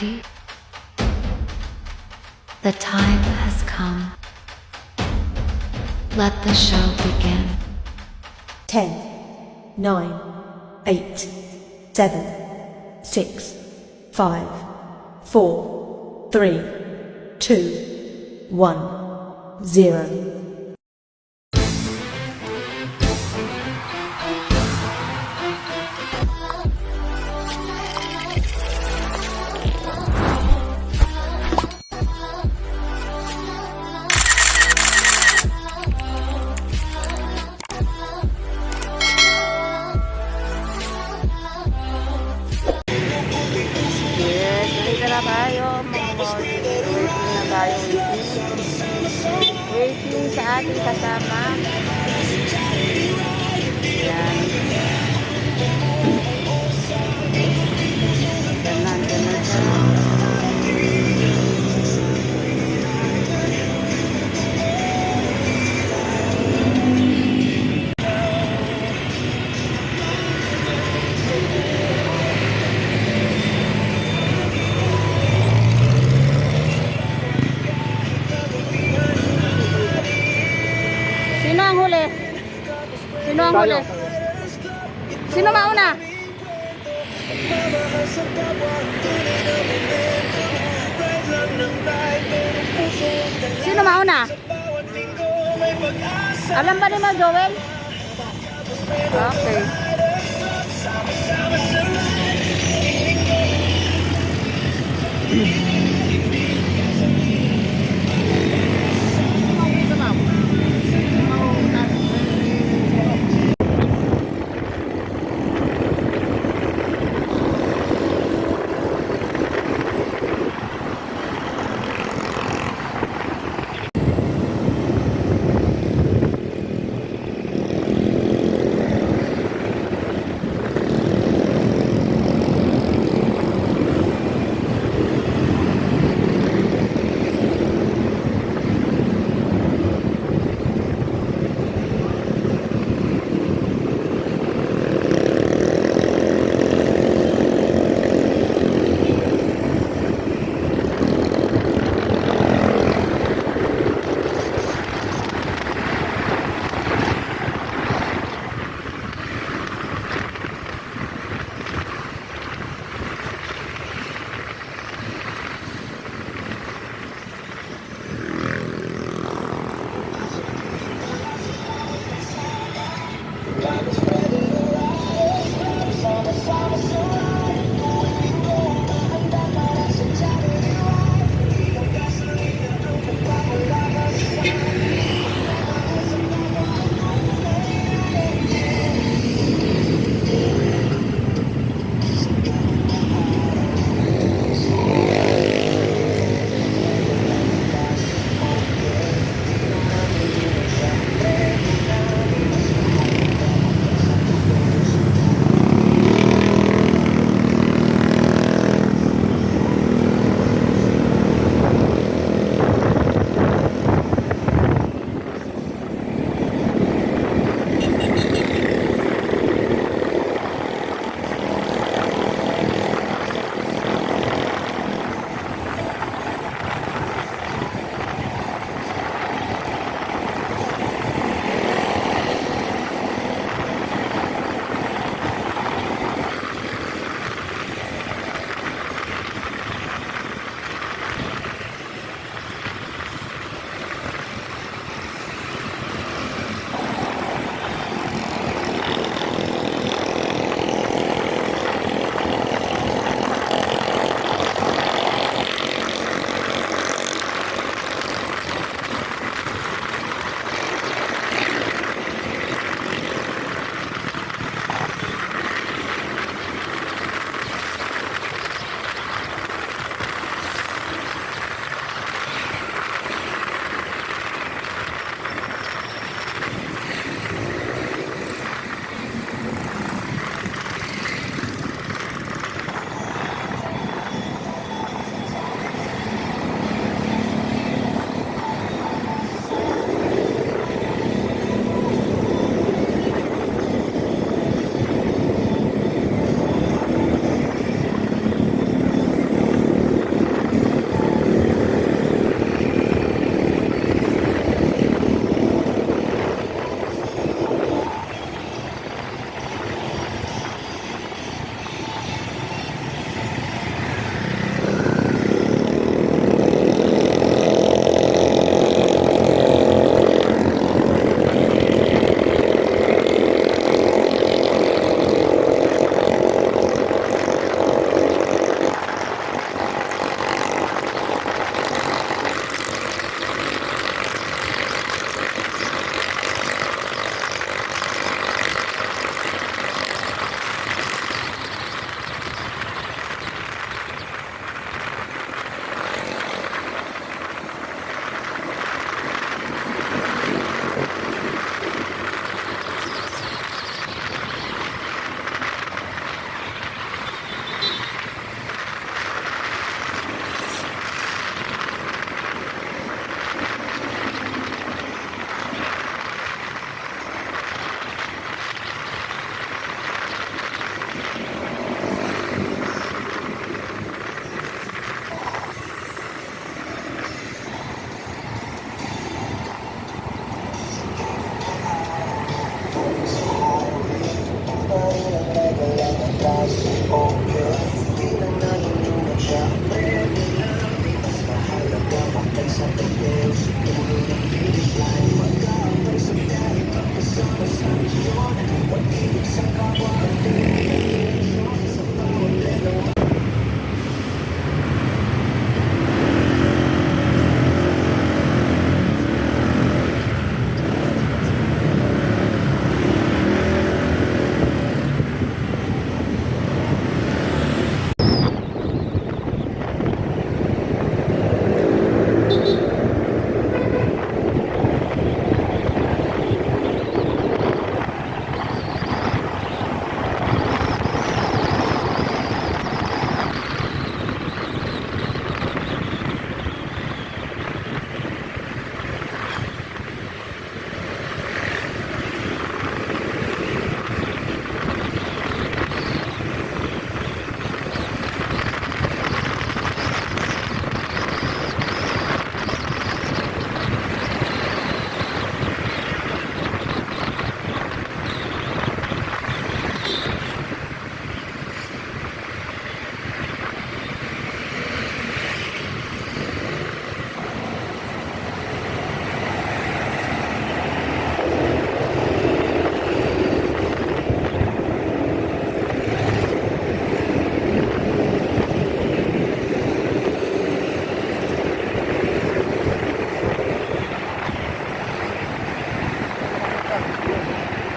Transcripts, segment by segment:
ready? The time has come. Let the show begin. 10, 9, 8, 7, 6, 5, 4, 3, 2, 1, 0. Yes, dito na tayo mga boys. Waiting na tayo, waiting sa ating kasama. Yan. Dyan na siya. Sino ang huli? Sino ang huli? Sino mauna? Sino mauna? Alam ba ni Ma'am Joel? Okay.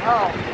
Oo.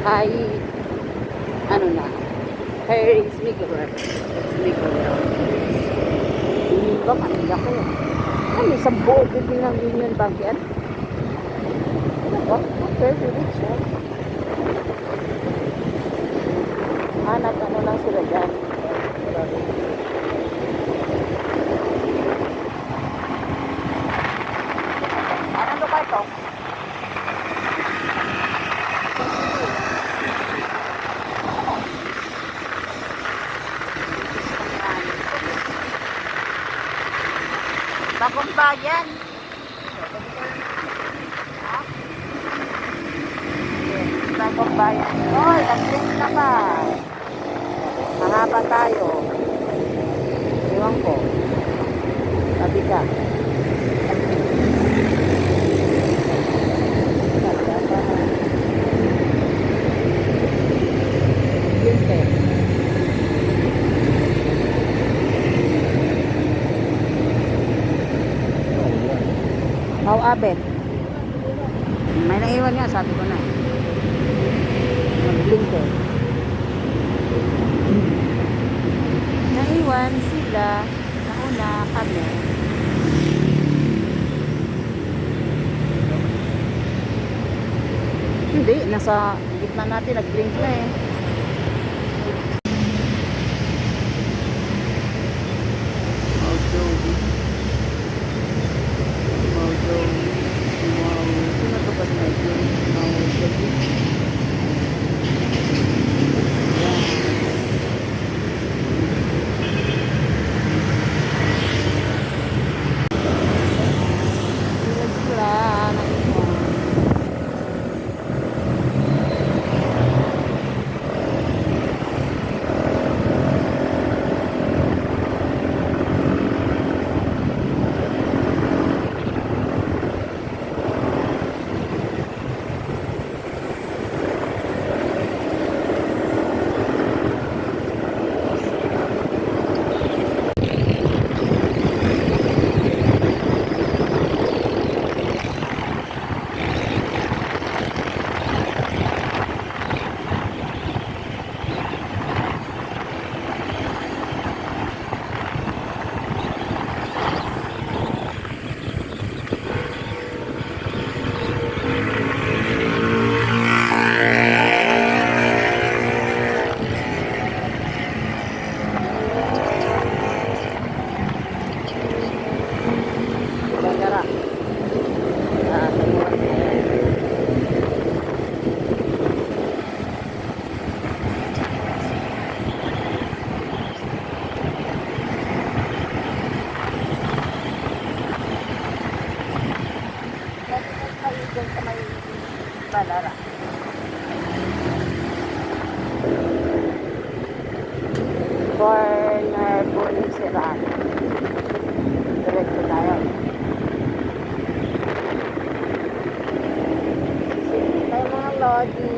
Ay, ano na, here is Miguel. It's Miguel. Union ba? Manila ko yan. Ay, may isang buo building ng Union Bank yan. Ano ba? Okay, rich yan. Hanap ano lang sila dyan. Ano lugar to? Bagong bayan. Ha? Bagong bayan. Oy, nag-drink na ba? Mahaba tayo. Iwan ko. Sabi ka. How abet? May naiwan nga, sabi ko na. Mag-blink eh. Naiwan sila. Nauna kami. Hindi, nasa gitna natin. Nag-blink na eh. Corner Puliseran. Diretso tayo. Sige tayo mga lodi.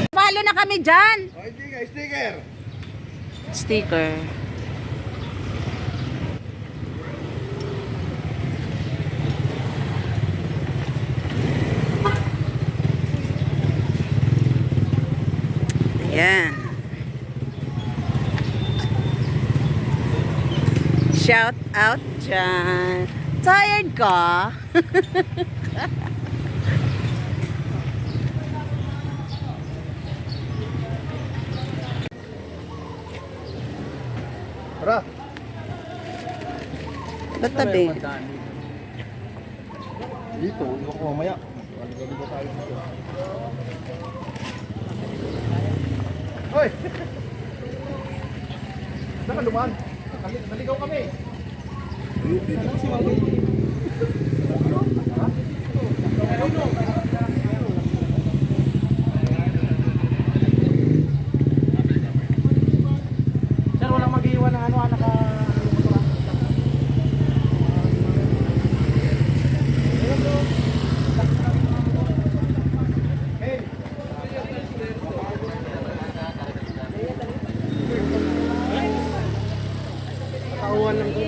Follow na kami dyan. Sticker! Sticker. Ayan. Shout out dyan. Tired ka? Tara! Tatabi. Dito, iwan ko mamaya. Maligo tayo dito. Hoy! Saan ka dumaan? Naligaw kami. Dito si Mami. Sir, walang mag-iwan ng ano, naka... Kauwan lang ko.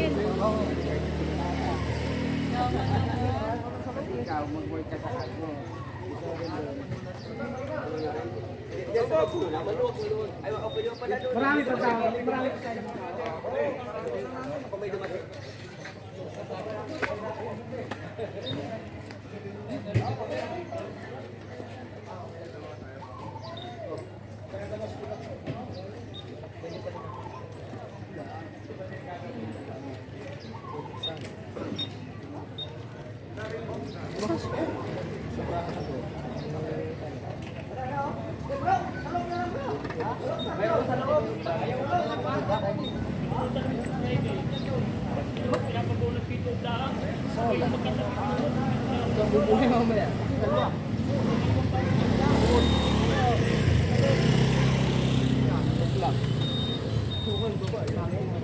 Ikaw, mag-work ka sa ako. Marami pa tao. Marami pa tao.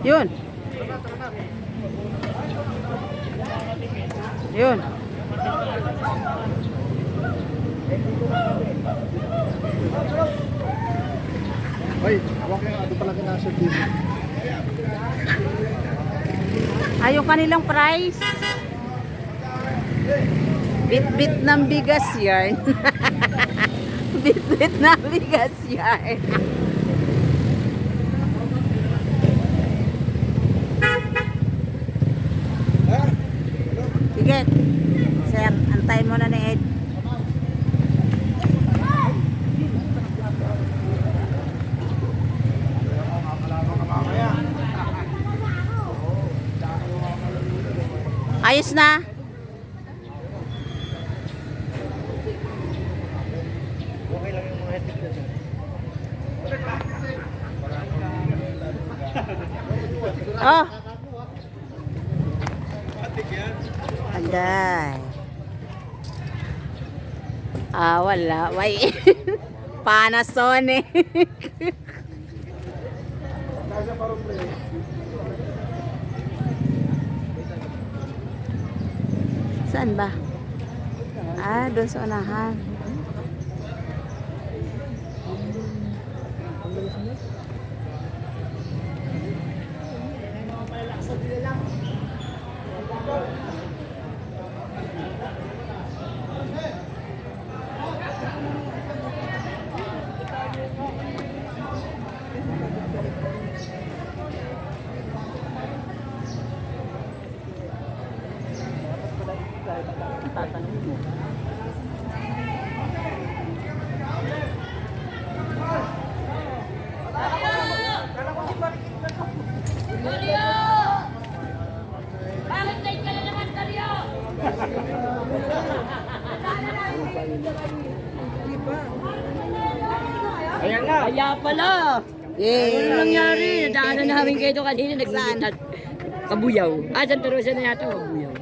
Yun. Yun. Hoy, hawak yung ato pala kinasod dito. Ayaw kanilang price. Bit-bit ng bigas yarn. Bit-bit ng bigas yarn. Sige. Sir, antayin mo na ni Ed. Ayos na. Okay lang yung mga headset dyan. Oh. Anday. Ah, wala. May Panasonic. Saan ba? Ah, doon sa unahan. Ayan na. Kaya pala. Yay! Ano nangyari? Daanan namin kayo doon kanina. Nagsaan. Kabuyaw. Ah, Santa Rosa na yata. Kabuyaw.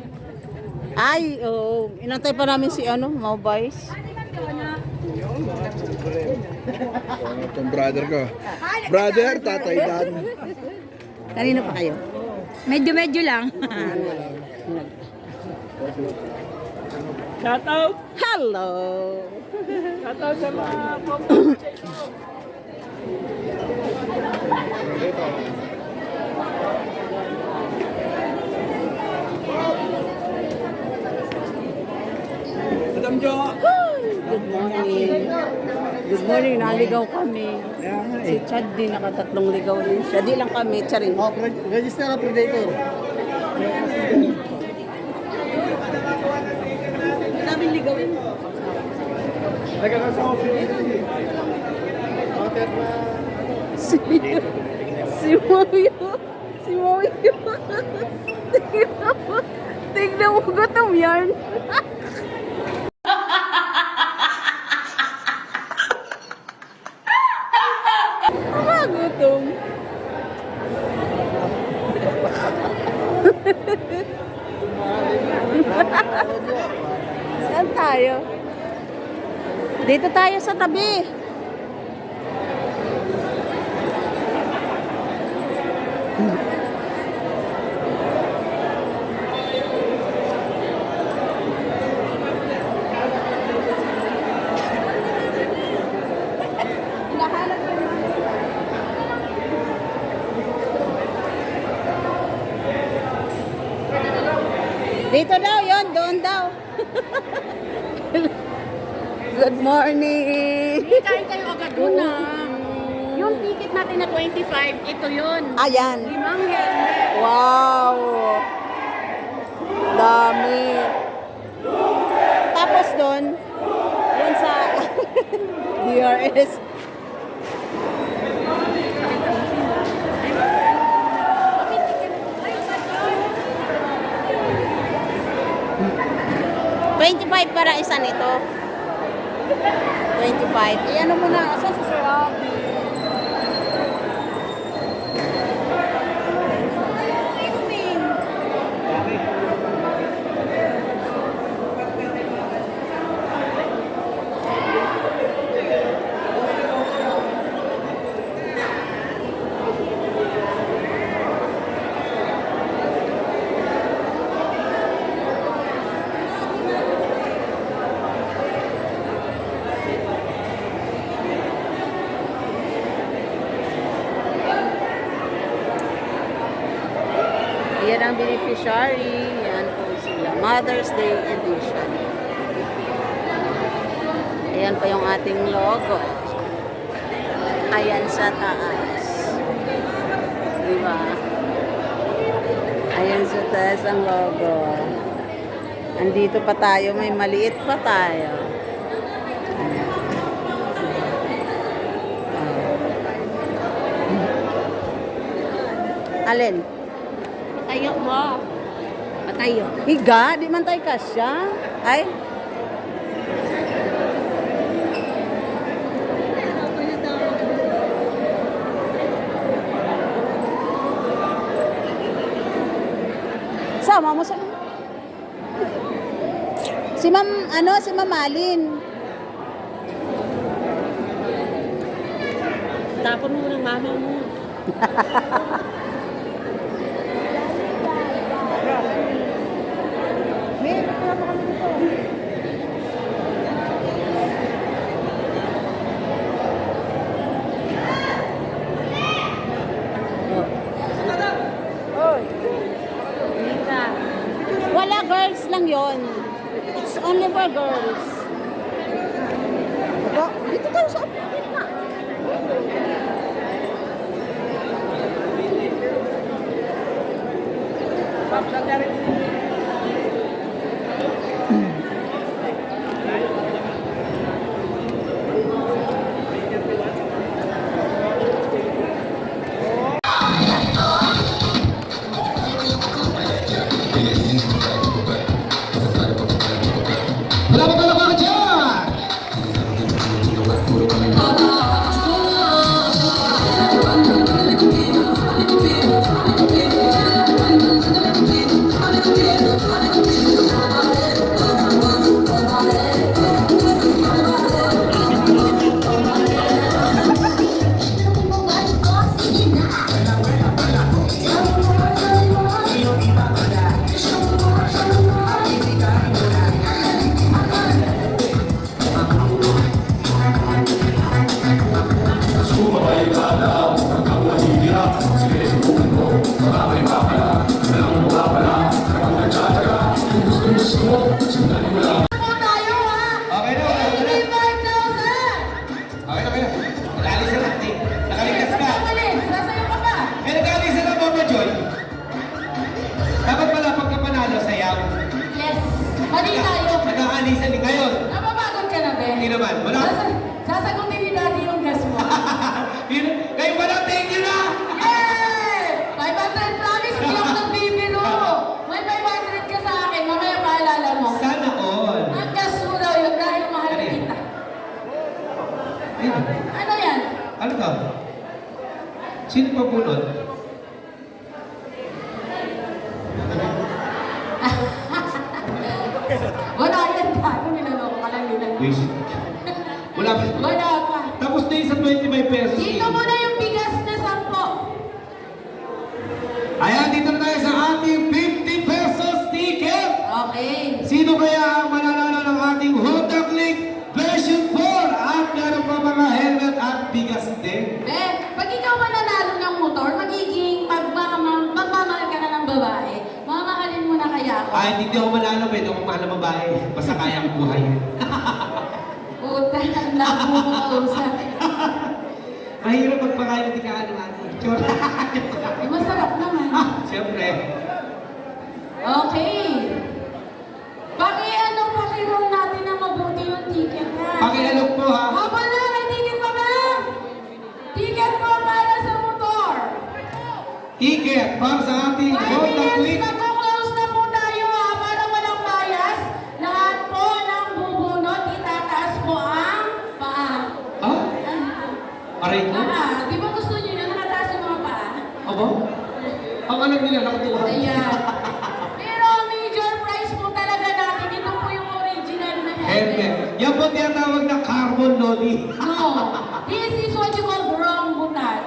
Ay, oh, inantay pa namin si ano, Maubays. Itong brother ko. Brother, tatay Dan. Kanino pa kayo? Medyo-medyo lang. Shout out. Hello! Shout out sa mga Madam Jo. Good morning. Good morning, naligaw kami. Si Chad din, nakatatlong ligaw din siya. Di lang kami, charing. Oh, register na predator. Daming ligawin. Nagkakaroon sa office. Hotel na. Si Moyo. Si Moyo. Tingnan mo. Tingnan mo gutom yarn. Gutom. Saan tayo? Dito tayo sa tabi. Dito daw, yon, doon daw. Good morning. Kain kayo agad doon na. Yung ticket natin na 25, ito yun. Ayan. 5 helmet. Wow. Dami. Tapos doon, yun sa DRS. $25 para isa nito. 25. Eh, ano muna? Asa sa Sir Abby? Yan ang beneficiary. Yan po sila. Mother's Day Edition. Ayan pa yung ating logo. Ayan sa taas. Diba? Ayan sa taas ang logo. Andito pa tayo. May maliit pa tayo. Alin? Tayo mo. Patayo. Higa, di man tayo kasya. Ay. Sama mo sa... Si Ma'am Alin. Tapon mo ng mama mo. Wala, girls lang yon. It's only for girls. Dito tayo sa akin na. Wala pa talaga ka dyan! Okay na, okay na. Okay na, okay na. Nakalis na natin. Nakaligtas ka. Eh, nakalis na na, Mama Joy. Dapat pala pagka panalo, sayaw. Yes. Mali tayo. Nag-aalisan din ngayon. Napapagod ka na, be. Hindi naman. Wala. Sasagutin ni Daddy yung guess mo. Kayo pala, thank you na! Yeah! 500 promise, hindi ako nagbibiro. May 500 ka sa akin, mamaya paalala mo. Sana all. Ang guess mo daw yun dahil mahal Ano yan? kita. Ayun. Ano yan? Ano ka? Sino pa bunod? Wala yan, Daddy. Nilaloko ka lang nila. Visit. Wala pa. Wala pa. Tapos na yung sa 25 pesos. Dito mo na yung bigas na 10. Ayan, dito na tayo sa ating 50 pesos ticket. Okay. Sino kaya ang mananalo ng ating Honda Click version 4? At meron pa mga helmet at bigas din. Be, pag ikaw mananalo ng motor, magiging magmamahal ka na ng babae. Mamahalin mo na kaya ako. Ay, hindi ako manalo, pwede akong mahal na babae. Basta kaya ang buhay. Puta, ang labo mo kausap. Mahirap magpakain ng tikaan ng ating. Eh, masarap naman. Siyempre. Okay. Pakiroon natin na mabuti yung ticket ha. Pakialok po ha. Haba na, may ticket pa ba? Ticket po para sa motor. Ticket para sa ating 5 Honda minutes, Click. magko-close na po tayo ha, para walang bias. Lahat po ng bubunot, itataas po ang paa. Ah? Aray ko? Di ba gusto nyo yun? Nakataas yung mga paa? Aba? Ang alam nila, nakatuwa. Ayan. Pero major prize po talaga natin. Ito po yung original na helmet. Helmet. Yan po tinatawag na carbon lodi. No. This is what you call rambutan.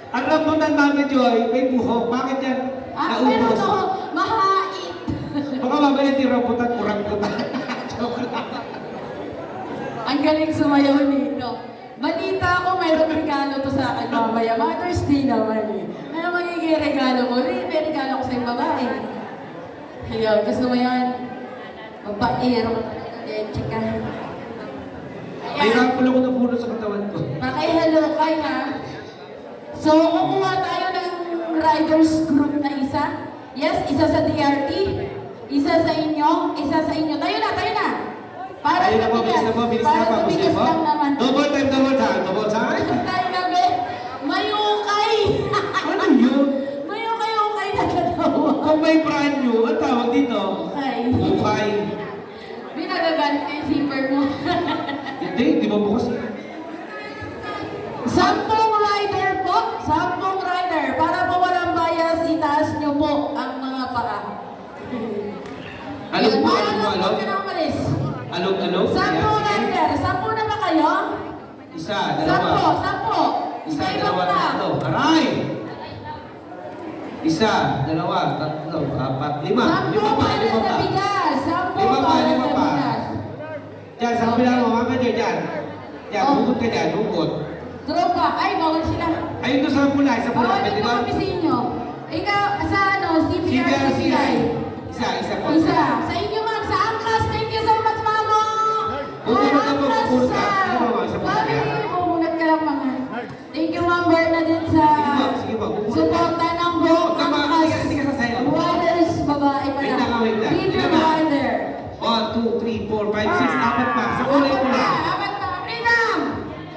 Ang rambutan namin, Joy, may buhok. Bakit yan? Pero Naubos. no, mahait. Baka mamaya di rambutan, kurang-butan. Ang galing sumayaw nito. Balita ko, mayroong regalo to sa akin mamaya. Mother's Day naman eh. Ano magiging regalo mo? May regalo ko sa yung babae. Ayun, gusto mo yan? Mabaero. Chika. Mahirap ko lang ko nabunod sa katawan ko. Pakihalukay ha. So, kukuha tayo ng riders group na isa. Yes, isa sa DRT. Isa sa inyo. Isa sa inyo. Tayo na, tayo na. Para Ayun na sa po, bilis na po, bilis na Para po. sa Gusto bigas niyo po? lang naman. Double time, double time, double time. Tayo na, be. Mayukay. Ano yun? Mayukay-ukay na dalawa. Kung may brand new, ang tawag dito? Okay. Bukay. Binagagalit ko yung zipper mo. Hindi, di ba bukas? 10 rider po. 10 rider. Para po walang bias, itaas nyo po ang alog? Huwag ka na umalis. Alog? Sampo order. Sampo na ba kayo? Isa, dalawa. Sampo. Isa, Iba-iba dalawa, pa. tatlo. Aray! Isa, dalawa, tatlo, apat, lima. Sampo Lima pa, para lima sa pa. bigas. Sampo Lima pa, para lima sa pa. bigas. Diyan, sabi lang mo, mama dyan, dyan. Diyan, Oh. bukod ka dyan, bukod. Tropa. Ay, bawal sila. Ayun doon sa pula, Bawal pwede dito ba? kami sa inyo. Ikaw, sa ano, CPR. CPRCI. Isa po. Isa. Sa inyo, ma'am. Sa Angkas. Thank you so much, mama. Bubunot ka po, bubunot ka. Angkas, Ano ba, isa po? family, bubunot ka lang, mga. Thank you, ma'am Bernadette, sa Sige po, bubunot ka. suporta ng buong Tama, Angkas. hindi ka sasayaw. Waters, babae pa Wait lang. lang, wait lang. Peter Ilan ba? Wilder. 1, 2, 3, 4, 5, 6, apat pa. Sa kulay pula. Apat pa. Freedom.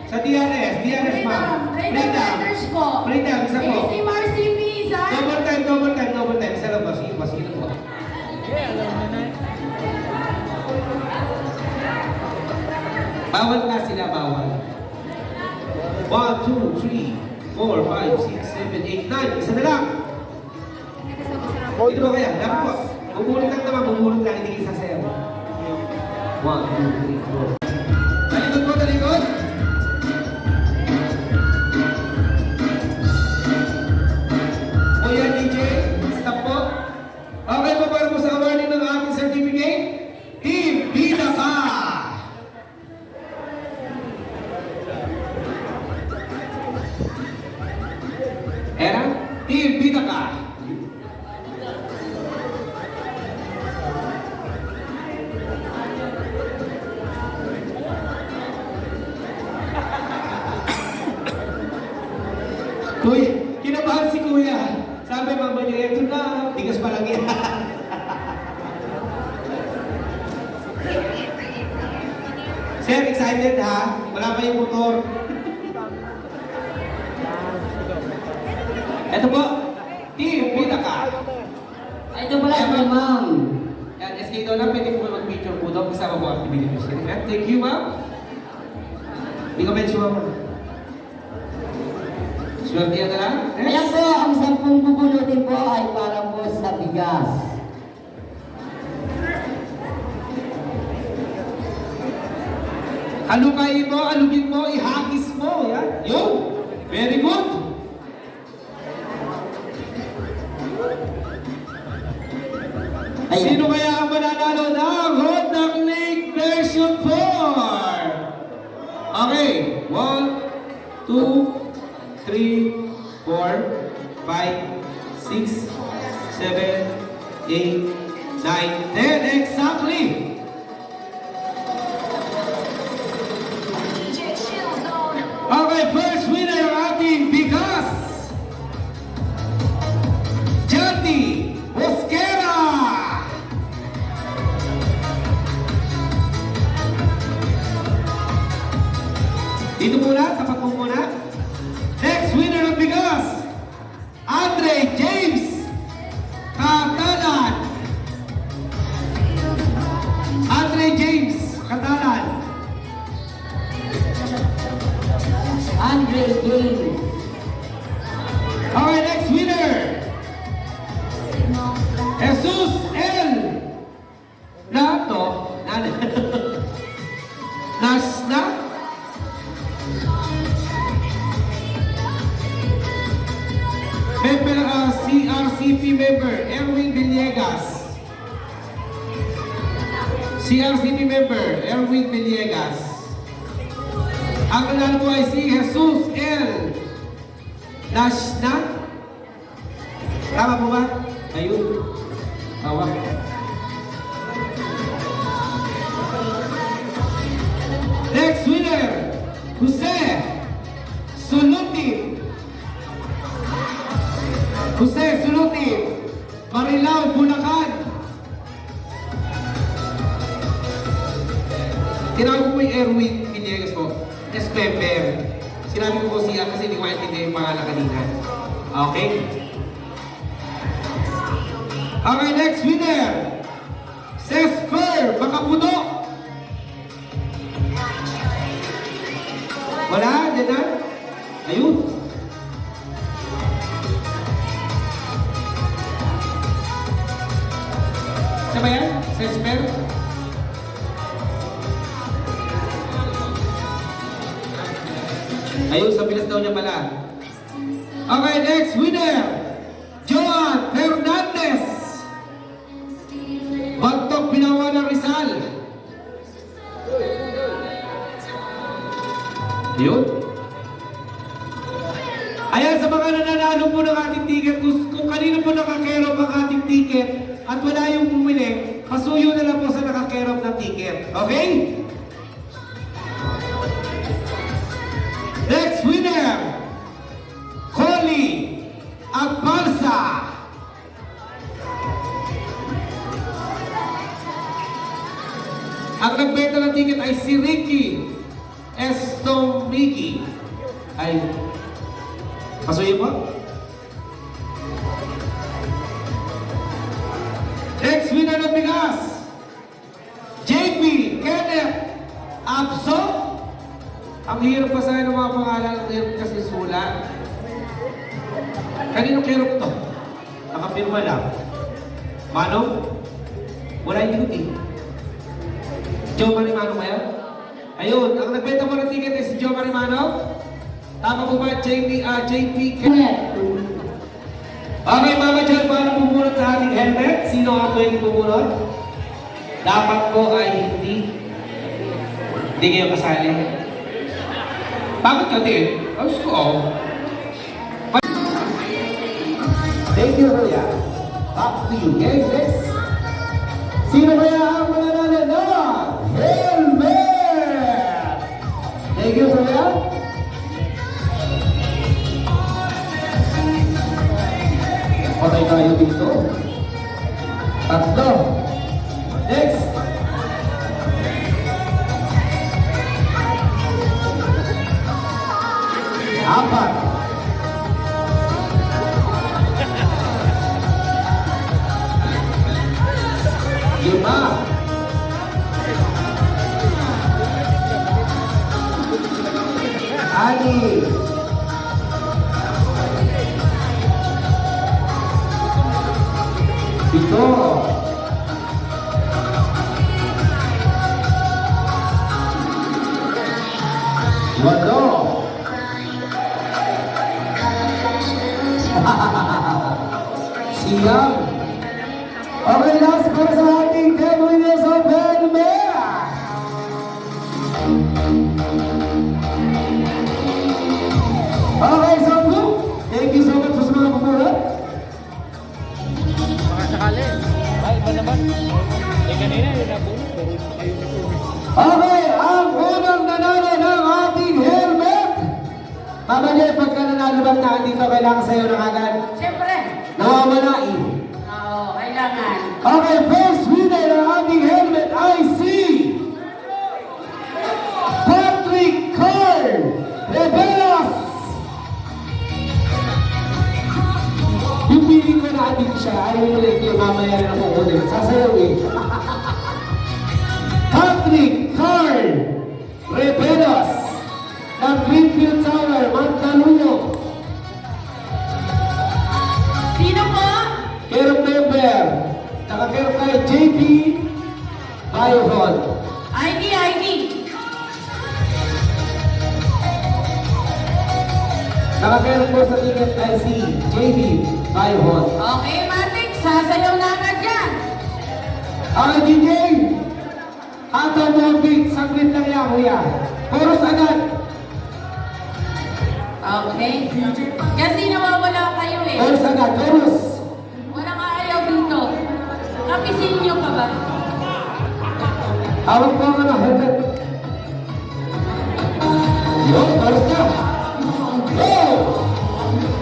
Sa DRS ma'am. Freedom Riders po. Freedom, isa po. ACMRCP, isa. Double time. Isa lang ba? Sige po. Bawal na sila, bawal. 1, 2, 3, 4, 5, 6, 7, 8, 9. Isa na lang. Dito ba kaya? Dapat po. Bubulot lang naman, bubulot lang. Hindi kayo sasayaw. 1, 2, 3, 4. Talikod po, talikod. Kuya DJ, stop po. Okay po, para po sa awarding ng ating certificate. Team Bida Ka! Era? Team Bida Ka! Kuya, kinabahan si Kuya. Sabi mama niya, ito na, tigas pa lang yan. Sir, excited ha? Wala pa yung motor. Ito po, Team Bida Ka. Ito pala si ma'am. Yan, SK daw lang, pwede po mag-picture po daw kasama po ang activity machine. Thank you, ma'am. Hindi ko mention, ma'am. Swerte yan na lang. Ayan po, ang 10 bubunutin po ay para po sa bigas. Halukayin mo, alugin mo, ihagis mo. Yan. Yun. Very good. Ayan. Sino kaya ang mananalo ng Honda Click version 4? Okay. 1, 2, 3, 4, 5, 6, 7, 8, 9, 10. Exactly. Okay, first winner ang ating bigas. Jati Bosquera. Dito muna, tapat mo muna. Next winner ng bigas, Andre James Katalan. Andre James Katalan. Andre James. Okay, next winner, Jesus L. Nato. Nasna. Member, CRCP member, Erwin Villegas. CRCP member, Erwin Villegas. Ang nanalo po ay si Jesus L. Nasna. Tama po ba? Ayun. Tawag. Next winner, Jose Suluti. Jose Suluti, Marilao, Bulacan. Tinawag ko po yung Erwin Villegas po. Yes, member. Sinabi ko po siya kasi hindi ko maintindihan yung pangalan kanina. Okay? Okay, next winner. Sesper Makapuno. Wala? Diyan na? Ayun. Siya ba yan? Sesper? Ayun, sa bilis daw niya pala. Okay, next winner. Joan Fernandez. Bagtok Binawa ng Rizal. Yun. Ayan, sa mga nananalo po ng ating ticket, kung kanino po nakakerop ang ating ticket at wala yung bumili, pasuyo na lang po sa nakakerop ng ticket. Okay? Next winner, Colly Agbalsa. Ang nagbenta ng ticket ay si Ricky Estomiki. Ay, pasuyo po. Next winner ng bigas, JP Kenneth Abso. Ang hirap basahin ng mga pangalan, ang hirap kasi sulat. Kanino kirop to? Nakapirma lang. Manong? Wala yung duty. Joe Marimano kaya? Ayun, ang nagbenta mo ng ticket ay si Joe Marimano. Tama po ba, JP Kenneth? Okay, Mama Joy, paano pumunod sa ating helmet? Sino ang pwede pumunod? Dapat po ay hindi. Hindi kayo kasali. Bakit ka din? Ayos ko, oh. Thank you, Kuya. Back to you. Okay, next. Sino kaya ang mananalo na helmet? Thank you, Kuya. Patay tayo dito. Tatlo. Next. Apat. Lima. Anim. Pito. Walo. Siyam. Okay, last para sa ating 10 winners of helmet. Okay, so thank you so much sa mga pumula. Okay, ang unang nanalo ng ating helmet. Mama niya, pagka nanalo bang na dito, kailangan sa'yo na agad. Siyempre. Nawawala eh. Oo, kailangan. Okay, first winner ng ating helmet ay si Patrick Carl Revelas. Pipili ko na atin siya. Ayaw mo lang yung mamaya na kukunin. Sasayawin. Patrick Carl Revelas ng Greenfield Tower, Mandaluyong. Sino po? Kerong member. Nakakerong kay JP Biohon. ID. Nakakerong po sa ticket ay si JP Biohon. Okay, Matik. Sasayaw na agad yan. Okay, DJ. Ato mo beat. Saglit lang yan, kuya. Chorus agad. Okay. Kasi nawawala kayo eh. Chorus agad. Chorus. Walang ayaw dito. Kapisin niyo pa ba? Hawak po ka na helmet. Yun, chorus na. Go!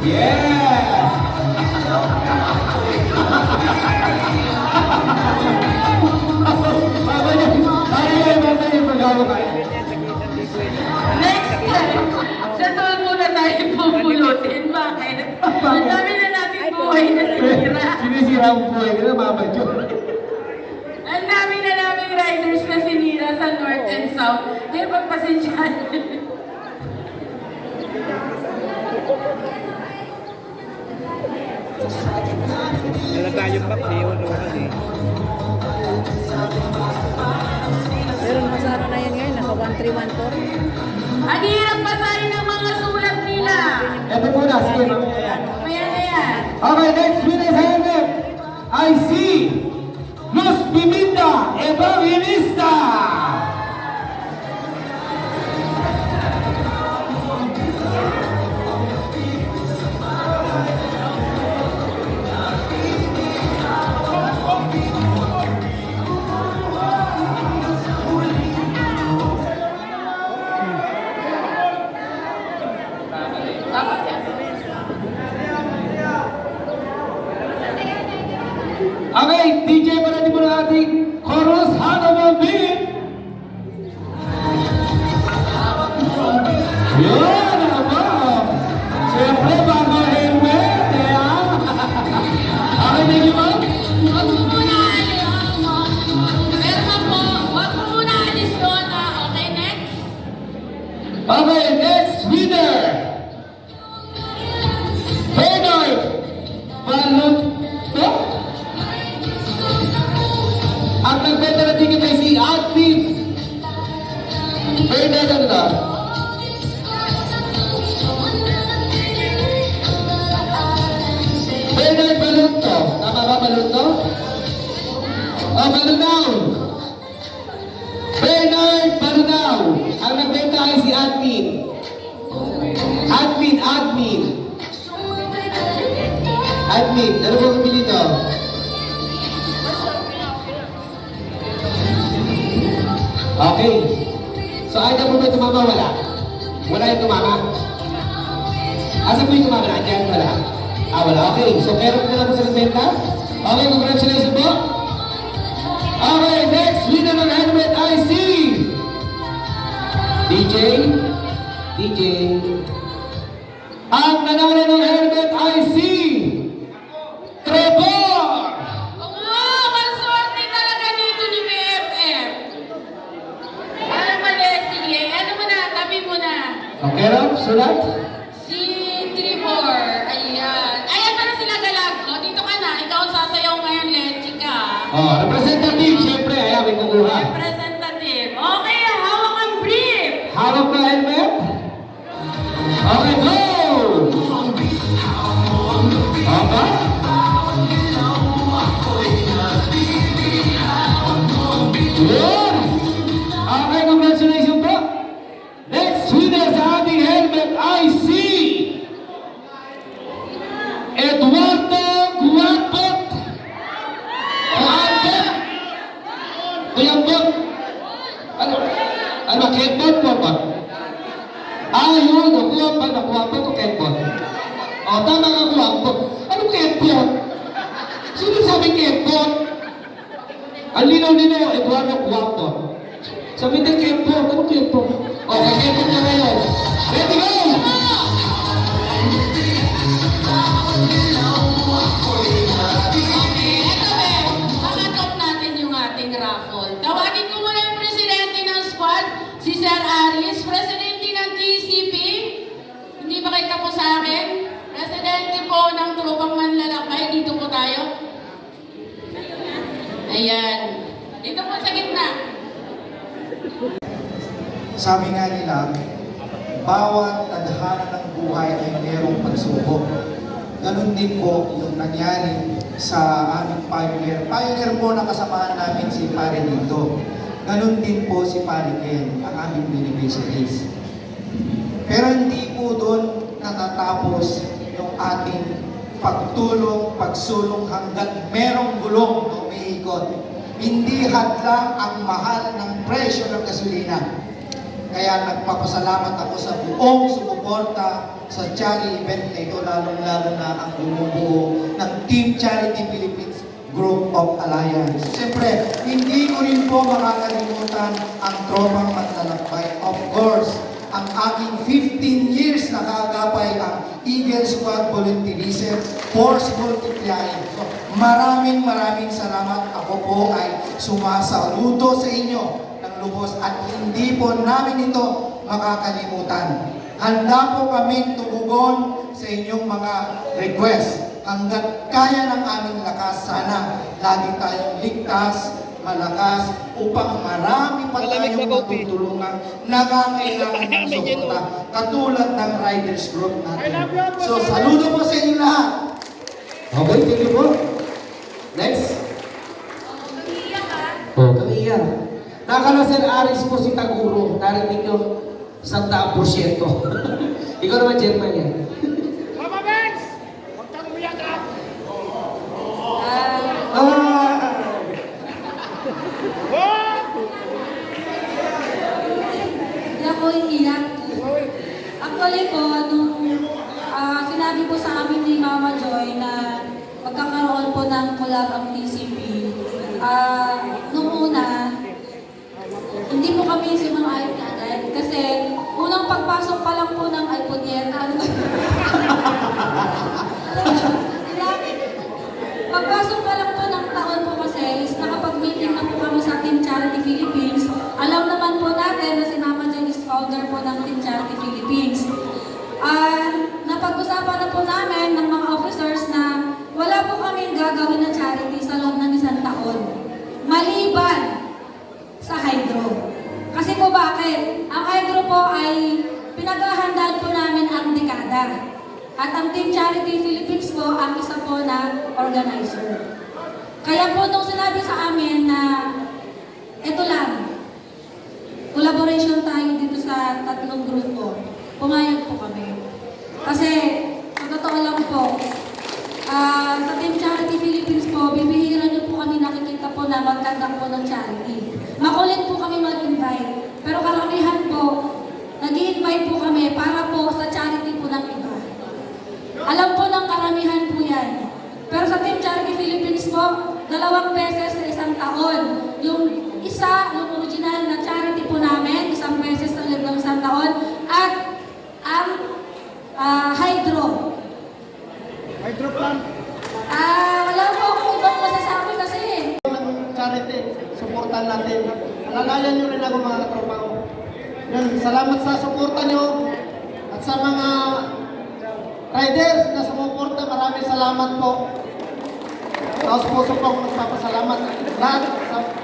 Yes! Babaya, mag-hawak kayo. Next time, sa tool muna tayo pupulutin. Bakit? Ang dami na natin buhay na sinira. Sinisira ang buhay nila, Mama Jo. Ang dami na naming riders na sinira sa North and South. Kaya pagpasensyahan. Wala tayong map eh, uno kasi. Pero nasa ano na yan ngayon, nasa 1314. Ang hirap basahin ng mga muna. Sige, mamaya yan. Maya na yan. Okay, next winner's helmet. I see Luz Biminda Evangelista. Okay, DJ pa natin muna ating chorus Hannah Beat. Yun, ako. Siyempre, bago helmet, eh, ah. Okay, thank you, ma'am. Huwag mo muna alis. Meron po, huwag mo muna alis doon. Okay, next. Okay, next winner. Bernard Baluto. Ang nagbenta na ticket ay si Admin. Bernard ano na? Bernard Baluto. Tama ba, Baluto? Oh, Balunao. Bernard Balunao. Ang nagbenta ay si Admin. Admin. Admin, ano ba ang dito? Okay. So, ayaw po ba tumama? Wala. Wala yung tumama. Asa po yung tumama? Nandiyan? Wala. Wala. Okay. So, meron po na lang po sa nagbenta? Okay, congratulations po. Okay, next winner ng helmet I see DJ. Ang nanalo ng helmet I see Trevor. Wow, maswerte talaga dito ni BFF. Mali, sige. Ano mo na, tabi mo na. Okay, Rob, sulat. Si Trevor, ayan. Ayan pala sila galag. O, dito ka na. Ikaw ang sasayaw ngayon, Lechi ka. Oh, representative, siyempre. Ayan, may kukuha. Representative. Okay, hawak ang brief. Hawak na helmet. Okay, go! Okay. Yun! Okay, congratulations po. Next winner sa ating helmet, I see Eduardo Guapot. Guapot. Ano, Kempot po ba? Yun, nakuha pa ko Kempot. Tama ka Guapot. Ano Kempot? Sino sabi Kempot? Ang linaw-linaw, Eduardo Guapot. Sabi na Kempot, ano Kempot? Okay, Kempot na ngayon. Ready, go! Okay, eto be. Pakatop natin yung ating raffle. Tawagin ko muna yung presidente ng squad, si Sir Aris, presidente ng TCP. Hindi ba kayo tapos sa akin? Presidente po ng Trupang Manlalakbay. Dito po tayo. Ayan. Dito po sa gitna. Sabi nga nila, bawat tadhana ng buhay ay mayroong pagsubok. Ganun din po yung nangyari sa aming pioneer. Pioneer po na kasamahan namin si Pare Nito. Ganun din po si Pare Ken, ang aming beneficiaries. Pero hindi po doon natatapos yung ating pagtulong, pagsulong hanggat merong gulong na umiikot. Hindi hadlang ang mahal ng presyo ng gasolina. Kaya nagpapasalamat ako sa buong sumuporta sa charity event na ito, lalong-lalo na ang bumubuo ng Team Charity Philippines Group of Alliance. Siyempre, hindi ko rin po makakalimutan ang Tropang Manlalakbay. Of course, ang aking 15 years na kaagapay ang Eagle Squad Volunteerism Force Multiplier. So, maraming salamat. Ako po ay sumasaludo sa inyo ng lubos at hindi po namin ito makakalimutan. Handa po kami tumugon sa inyong mga request. Hanggat kaya ng aming lakas, sana lagi tayong ligtas, malakas, upang marami pa tayong matutulungan nangangailangan ng suporta, katulad ng riders group natin. So, saludo po sa inyo lahat. Okay, thank you po. Next. Oh, kaiyak. Nakala Sir Aris po si Taguro. Narinig yung 100%. Ikaw naman, Chairman yan. Hindi ako iiyak. Actually po, nung sinabi po sa amin ni Mama Joy na magkakaroon po ng collab ang TCP, nung una, hindi po kami sumang-ayon agad. Kasi unang pagpasok pa lang po ng Alponieta, pagpasok pa lang po ng taon po kasi is nakapag-meeting na po kami sa Team Charity Philippines. Alam naman po natin na si Mama Jen is founder po ng Team Charity Philippines. Napag-usapan na po namin ng mga officers na wala po kaming gagawin na charity sa loob ng 1 taon. Maliban sa Hydro. Kasi po bakit? Ang Hydro po ay pinaghahandaan po namin ang dekada. At ang Team Charity Philippines po ang isa po na organizer. Kaya po nung sinabi sa amin na ito lang, collaboration tayo dito sa 3 grupo, pumayag po kami. Kasi, sa totoo lang po, sa Team Charity Philippines po, bibihira niyo po kami nakikita po na magkandak po ng charity. Makulit po kami mag-invite. Pero karamihan po, nag-i-invite po kami para po sa charity po ng iba. Alam po ng karamihan po yan. Pero sa Team Charity Philippines po, 2 beses sa 1 taon. Yung isa, yung original na charity po namin, 1 beses sa loob ng 1 taon. At ang Hydro. Hydro plant. Wala po akong ibang masasabi kasi. Charity, supportan natin. Alalayan nyo rin ako mga katropa ko. Yan, salamat sa suporta nyo at sa mga riders na sumuporta. Maraming salamat po. Taos puso po ako nagpapasalamat. Lahat,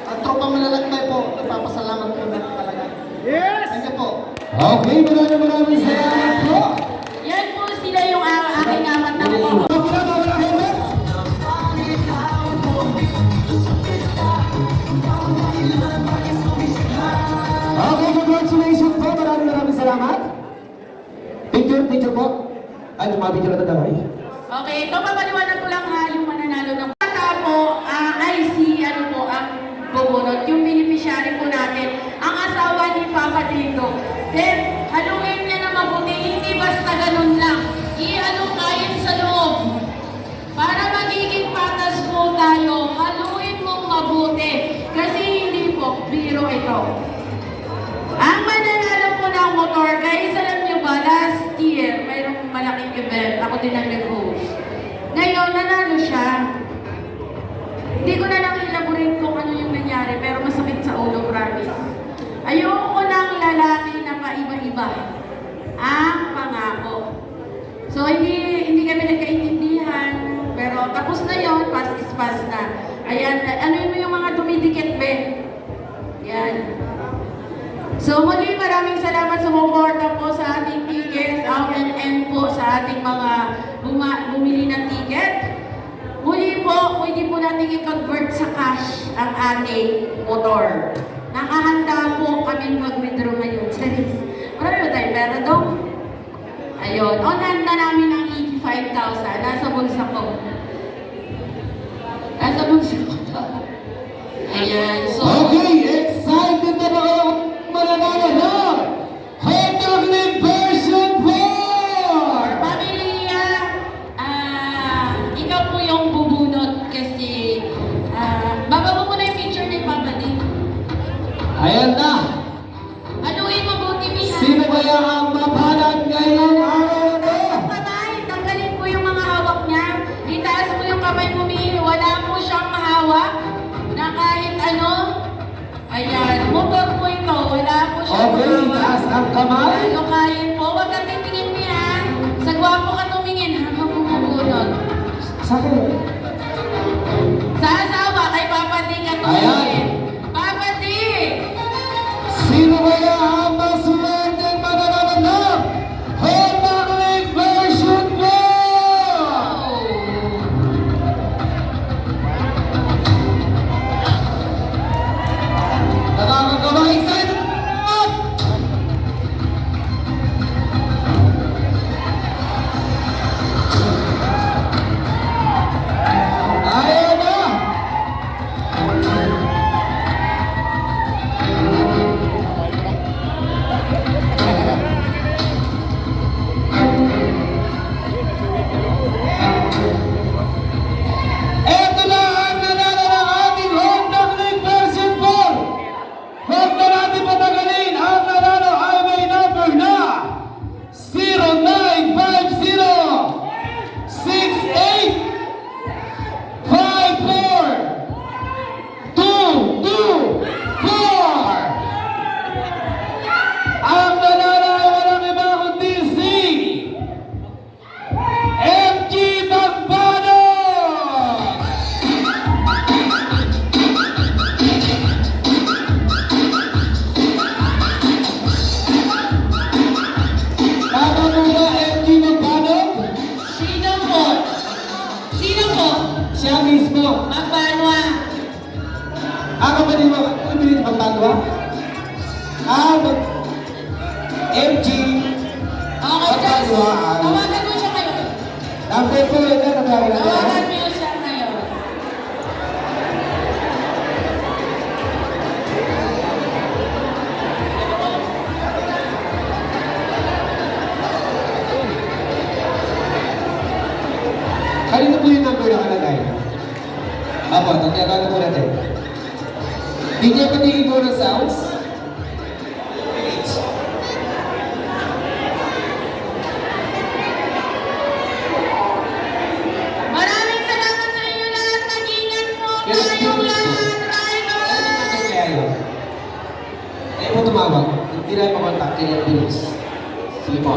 ang tropa malalakbay po, nagpapasalamat po na talaga. Yes! Thank you po. Okay, maraming salamat po. Yan po sila yung aking amat na po. Okay, congratulations po. Maraming salamat. Picture po. Ay, lumabit na daw eh. Okay, ito papaliwanag ko lang yung mananalo ng pagka po, ay si ano po ang bubunot, yung beneficiary po natin, ang asawa ni Papa Dito. Then, haluin niya na mabuti, hindi basta ganun lang. I-ano kain sa loob. Para magiging patas po tayo, haluin mong mabuti. Kasi hindi po, biro ito. Ang mananalo po ng motor, guys, alam niyo ba, last year, mayroong malaking event, ako din ang nag-host. Ngayon, nanalo siya. Hindi ko na lang elaborate kung ano yung nangyari, pero masakit sa ulo, promise. Ayoko ng lalaki na paiba-iba. Ang pangako. So, hindi kami nagkaintindihan, pero tapos na yon, pass is pass na. Ayan, ano mo yung mga dumidikit, be? Yan. So muli, maraming salamat sa suporta po sa ating tickets, and po sa ating mga bumili ng ticket. Muli po, pwede po natin i-convert sa cash ang ating motor. Nakahanda po kami mag-withdraw ngayon. Marami ba tayo pera dong? Ayun, on hand na namin ang 85,000. Nasa bulsa ko. Nasa bulsa ko. Ayan, so... Okay, excited na ba kayo mananalo na Hydro version 4? Pamilya, ikaw po yung bubunot kasi baba mo muna yung picture ni Papa D. Ayan na. Anuin mabuti, Miha. Sino kaya ang mapalad ngayong araw na? Kamay, tanggalin po yung mga hawak niya. Itaas mo yung kamay mo, Miha. Wala po siyang mahawak na kahit ano. Ayan, motor po ito. Wala po siyang Okay, taas ang kamay. Ano kahit po. Huwag kang titingin, Miha. Sa gwapo ka tumingin. Habang bubunot. Sa akin. Sa asawa, kay Papa D ka Ayan. tumingin. kapatid mo, ano pinili magtagawa? MG, Okay, Jess. magtagawa. Tawagan mo siya ngayon. Number 2, yun na, natawagan natin. Tawagan mo siya ngayon. Kanina po yung number na kalagay. Apo, tatawagan po natin. Di niya patingin po ng sounds. Maraming salamat sa inyo lahat. Nag-ingat po tayong lahat, driver! Ayaw mo tumawag. Hindi na makontak. Kaya bilis. Sige po.